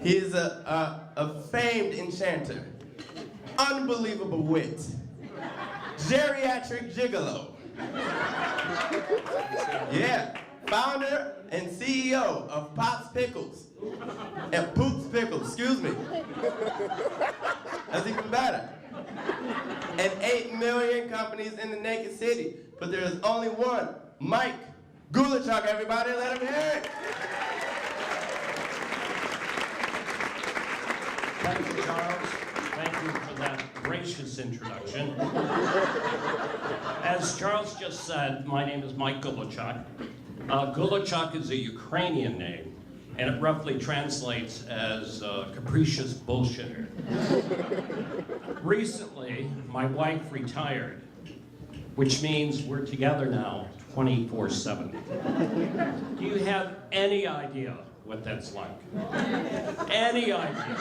He is a famed enchanter, unbelievable wit, geriatric gigolo. Yeah, founder and CEO of Pops Pickles, and Poops Pickles, excuse me. That's even better. And 8 million companies in the naked city, but there is only one, Mike Gulachok, everybody, let him hear it. Thank you, Charles. Thank you for that gracious introduction. As Charles just said, my name is Mike Gulachok. Gulachok is a Ukrainian name, and it roughly translates as capricious bullshitter. Recently, my wife retired, which means we're together now 24/7. Do you have any idea what that's like? Any idea?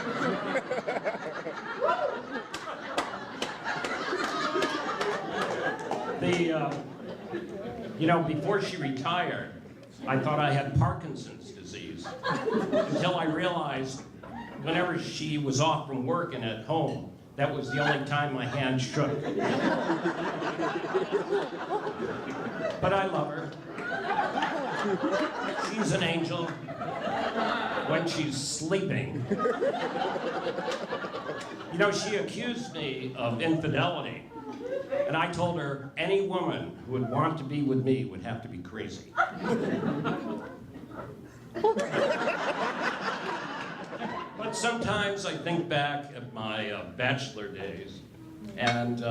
Before she retired, I thought I had Parkinson's disease until I realized whenever she was off from work and at home, that was the only time my hand shook. But I love her. She's an angel when she's sleeping. She accused me of infidelity, and I told her any woman who would want to be with me would have to be crazy. But sometimes I think back at my bachelor days, and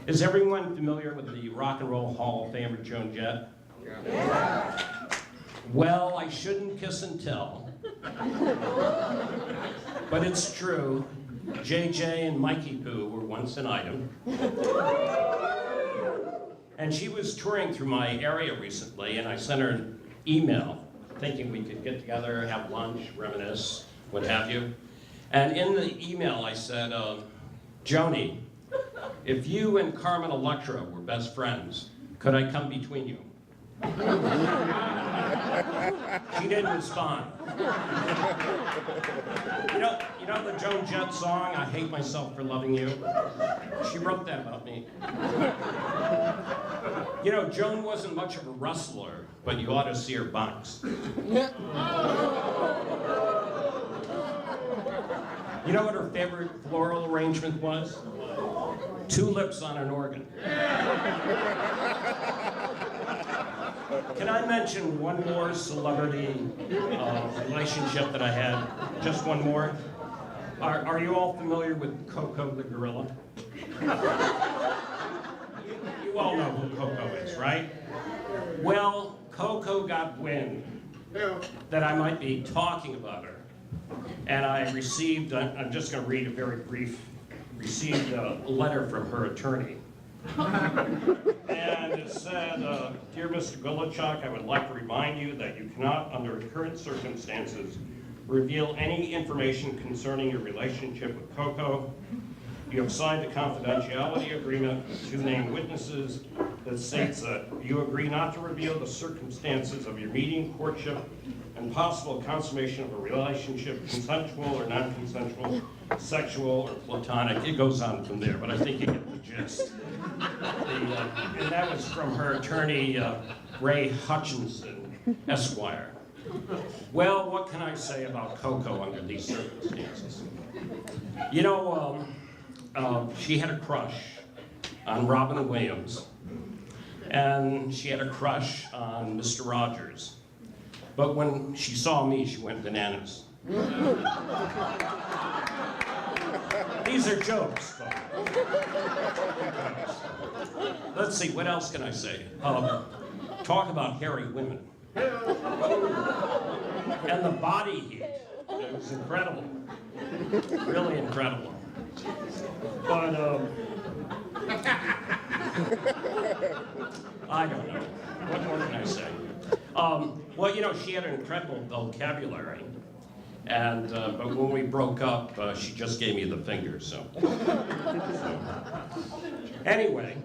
is everyone familiar with the Rock and Roll Hall of Famer Joan Jett? Yeah. Well, I shouldn't kiss and tell, but it's true. JJ and Mikey Poo were once an item. And she was touring through my area recently, and I sent her an email thinking we could get together, have lunch, reminisce, what have you. And in the email I said, Joni, if you and Carmen Electra were best friends, could I come between you? She didn't respond. You know the Joan Jett song, I Hate Myself for Loving You? She wrote that about me. Joan wasn't much of a wrestler, but you ought to see her box. You know what her favorite floral arrangement was? Tulips on an organ. Can I mention one more celebrity relationship that I had? Just one more? Are you all familiar with Koko the Gorilla? You all know who Koko is, right? Well, Koko got wind that I might be talking about her. And I received, I'm just going to read a very brief, received a letter from her attorney. And it said, Dear Mr. Gulachok, I would like to remind you that you cannot, under current circumstances, reveal any information concerning your relationship with Koko. You have signed a confidentiality agreement with 2 named witnesses that states that you agree not to reveal the circumstances of your meeting, courtship, and possible consummation of a relationship, consensual or non-consensual, sexual or platonic. It goes on from there, but I think you get the gist. And that was from her attorney, Ray Hutchinson, Esquire. Well, what can I say about Koko under these circumstances? She had a crush on Robin Williams, and she had a crush on Mr. Rogers. But when she saw me, she went bananas. These are jokes, folks. Let's see, what else can I say? Talk about hairy women. And the body heat. It was incredible. Really incredible. But, I don't know. What more can I say? Well, she had an incredible vocabulary. And, but when we broke up, she just gave me the finger, so. Anyway,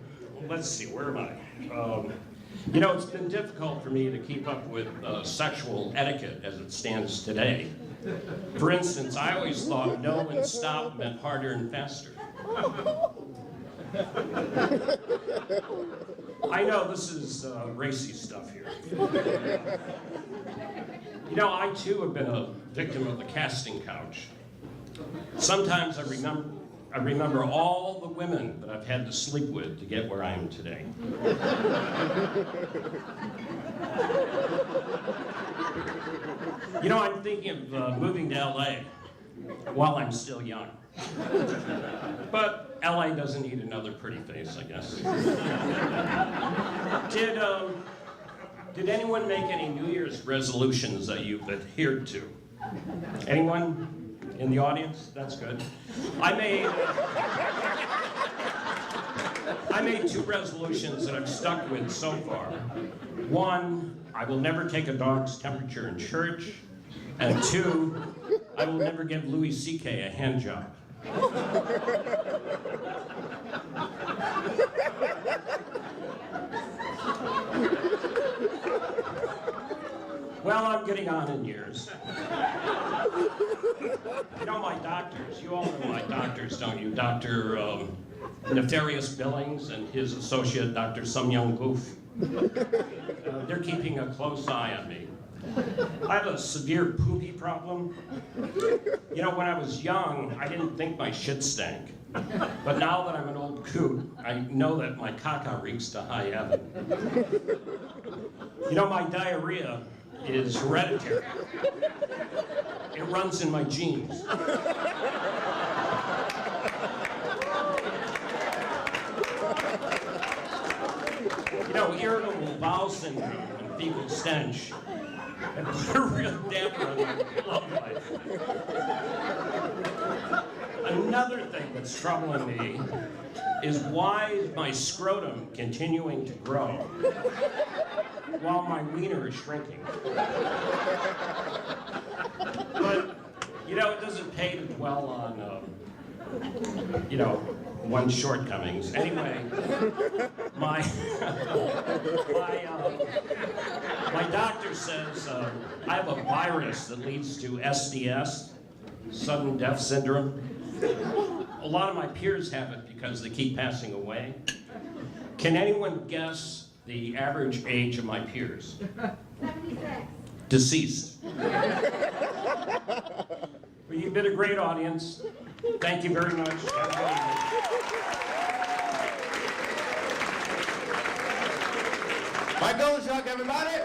let's see, where am I? It's been difficult for me to keep up with sexual etiquette as it stands today. For instance, I always thought no and stop meant harder and faster. I know this is racy stuff here. You know, I too have been a victim of the casting couch. Sometimes I remember all the women that I've had to sleep with to get where I am today. You know, I'm thinking of moving to LA while I'm still young. But LA doesn't need another pretty face, I guess. Did anyone make any New Year's resolutions that you've adhered to? Anyone in the audience? That's good. I made 2 resolutions that I've stuck with so far. One, I will never take a dog's temperature in church. And 2, I will never give Louis C.K. a hand job. Well, I'm getting on in years. You know my doctors, you all know my doctors, don't you? Dr. Nefarious Billings and his associate, Dr. Some Young Goof. They're keeping a close eye on me. I have a severe poopy problem. You know, when I was young, I didn't think my shit stank. But now that I'm an old coot, I know that my caca reeks to high heaven. You know, my diarrhea is hereditary. It runs in my genes. You know, irritable bowel syndrome and fecal stench and put a real damper on my love life. Another thing that's troubling me is why is my scrotum continuing to grow while my wiener is shrinking? But, you know, it doesn't pay to dwell on, you know, one's shortcomings. Anyway, my doctor says I have a virus that leads to SDS, sudden death syndrome. A lot of my peers have it because they keep passing away. Can anyone guess the average age of my peers? 76. Deceased. Well, you've been a great audience. Thank you very much. Have a good evening. Mike Gulachok, everybody!